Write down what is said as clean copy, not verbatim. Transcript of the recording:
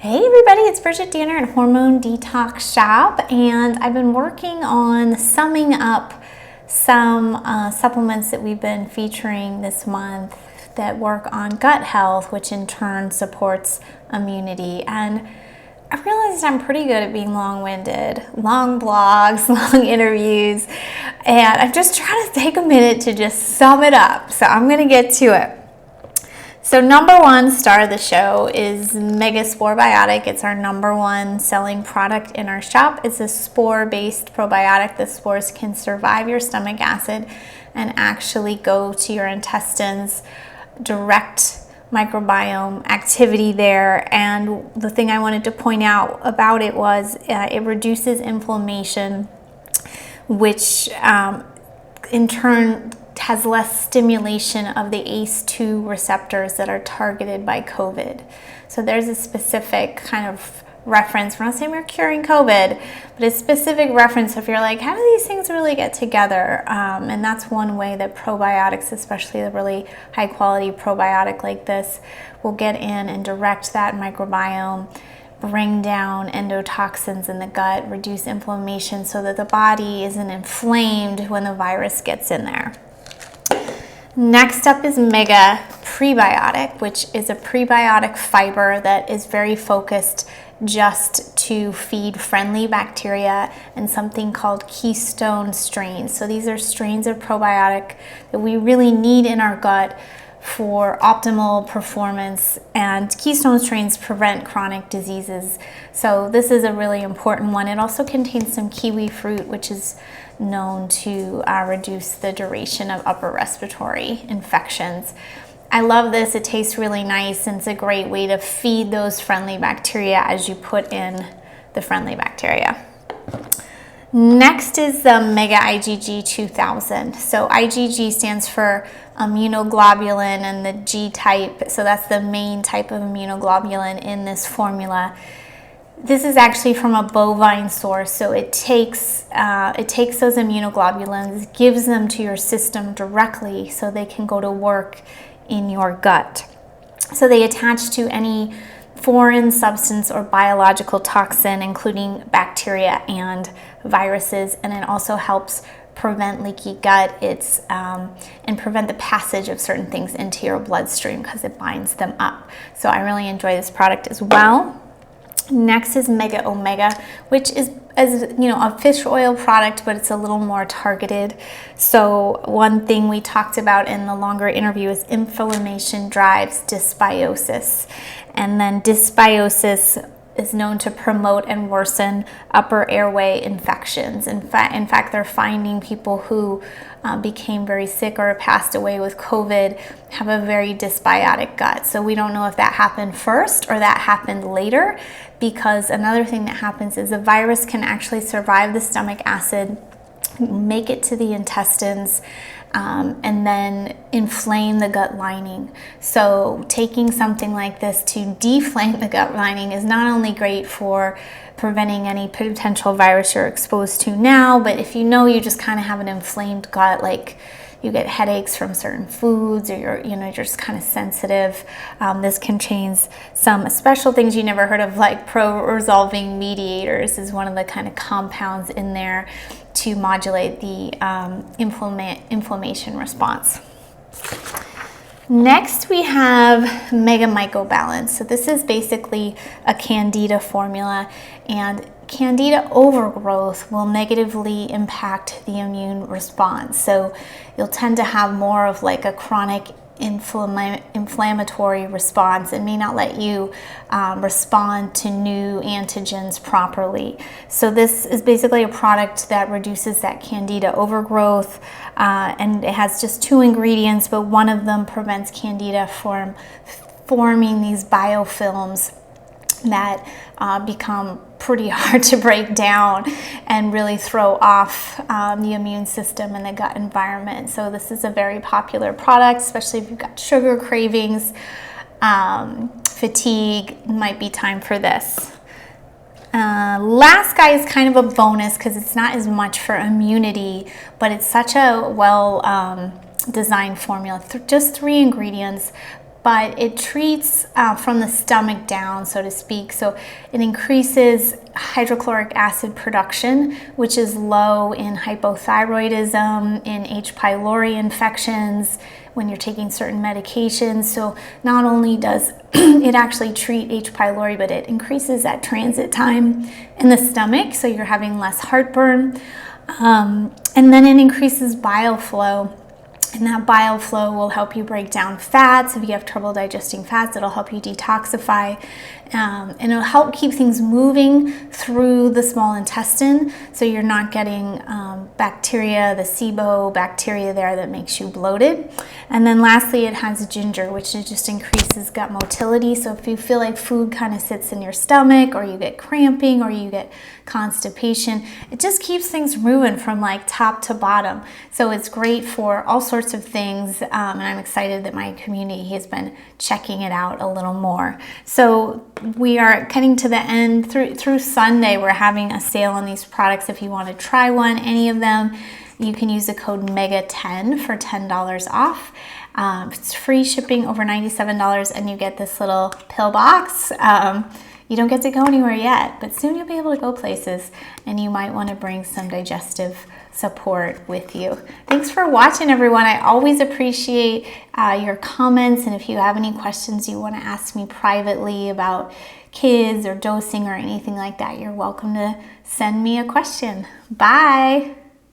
Hey everybody, it's Bridget Danner at Hormone Detox Shop, and I've been working on summing up some supplements that we've been featuring this month that work on gut health, which in turn supports immunity. And I realized I'm pretty good at being long-winded, long blogs, long interviews, and I'm just trying to take a minute to just sum it up. So I'm gonna get to it. So number one star of the show is MegaSporebiotic. It's our number one selling product in our shop. It's a spore-based probiotic. The spores can survive your stomach acid and actually go to your intestines, direct microbiome activity there. And the thing I wanted to point out about it was it reduces inflammation, which in turn has less stimulation of the ACE2 receptors that are targeted by COVID. So there's a specific kind of reference. We're not saying we're curing COVID, but a specific reference if you're like, how do these things really get together? And that's one way that probiotics, especially the really high quality probiotic like this, will get in and direct that microbiome, bring down endotoxins in the gut, reduce inflammation so that the body isn't inflamed when the virus gets in there. Next up is MegaPrebiotic, which is a prebiotic fiber that is very focused just to feed friendly bacteria and something called Keystone strains. So these are strains of probiotic that we really need in our gut for optimal performance, and Keystone strains prevent chronic diseases. So this is a really important one. It also contains some kiwi fruit, which is known to reduce the duration of upper respiratory infections. I love this. It tastes really nice, and it's a great way to feed those friendly bacteria as you put in the friendly bacteria. Next is the MegaIgG 2000. So IgG stands for immunoglobulin and the G type. So that's the main type of immunoglobulin in this formula. This is actually from a bovine source, so it takes those immunoglobulins, gives them to your system directly so they can go to work in your gut. So they attach to any foreign substance or biological toxin, including bacteria and viruses, and it also helps prevent leaky gut and prevent the passage of certain things into your bloodstream because it binds them up. So I really enjoy this product as well. Next is Megha Omega, which is, as you know, a fish oil product, but it's a little more targeted. So one thing we talked about in the longer interview is inflammation drives dysbiosis, and then dysbiosis is known to promote and worsen upper airway infections. In fact, they're finding people who became very sick or passed away with COVID have a very dysbiotic gut. So we don't know if that happened first or that happened later, because another thing that happens is the virus can actually survive the stomach acid, make it to the intestines, and then inflame the gut lining. So taking something like this to deflame the gut lining is not only great for preventing any potential virus you're exposed to now, but if you know you just kind of have an inflamed gut, like you get headaches from certain foods, or you're just kind of sensitive, this can change some special things you never heard of, like pro-resolving mediators is one of the kind of compounds in there to modulate the inflammation response. Next we have Mega Mycobalance. So this is basically a candida formula, and candida overgrowth will negatively impact the immune response. So you'll tend to have more of like a chronic inflammatory response and may not let you respond to new antigens properly. So this is basically a product that reduces that candida overgrowth, and it has just 2 ingredients, but one of them prevents candida from forming these biofilms that become pretty hard to break down and really throw off the immune system and the gut environment. So this is a very popular product, especially if you've got sugar cravings, fatigue, might be time for this. Last guy is kind of a bonus because it's not as much for immunity, but it's such a well designed formula. Just 3 ingredients, but it treats from the stomach down, so to speak. So it increases hydrochloric acid production, which is low in hypothyroidism, in H. pylori infections, when you're taking certain medications. So not only does it actually treat H. pylori, but it increases that transit time in the stomach, so you're having less heartburn. And then it increases bile flow. And that bile flow will help you break down fats. If you have trouble digesting fats, it'll help you detoxify. And it'll help keep things moving through the small intestine, so you're not getting bacteria, the SIBO bacteria there that makes you bloated. And then lastly, it has ginger, which just increases gut motility. So if you feel like food kind of sits in your stomach, or you get cramping, or you get constipation, it just keeps things moving from like top to bottom. So it's great for all sorts of things, and I'm excited that my community has been checking it out a little more. So we are getting to the end. Through Sunday, we're having a sale on these products. If you want to try one, any of them, you can use the code MEGA10 for $10 off. It's free shipping over $97, and you get this little pill box. You don't get to go anywhere yet, but soon you'll be able to go places, and you might want to bring some digestive support with you. Thanks for watching, everyone. I always appreciate your comments, and if you have any questions you want to ask me privately about kids or dosing or anything like that, you're welcome to send me a question. Bye.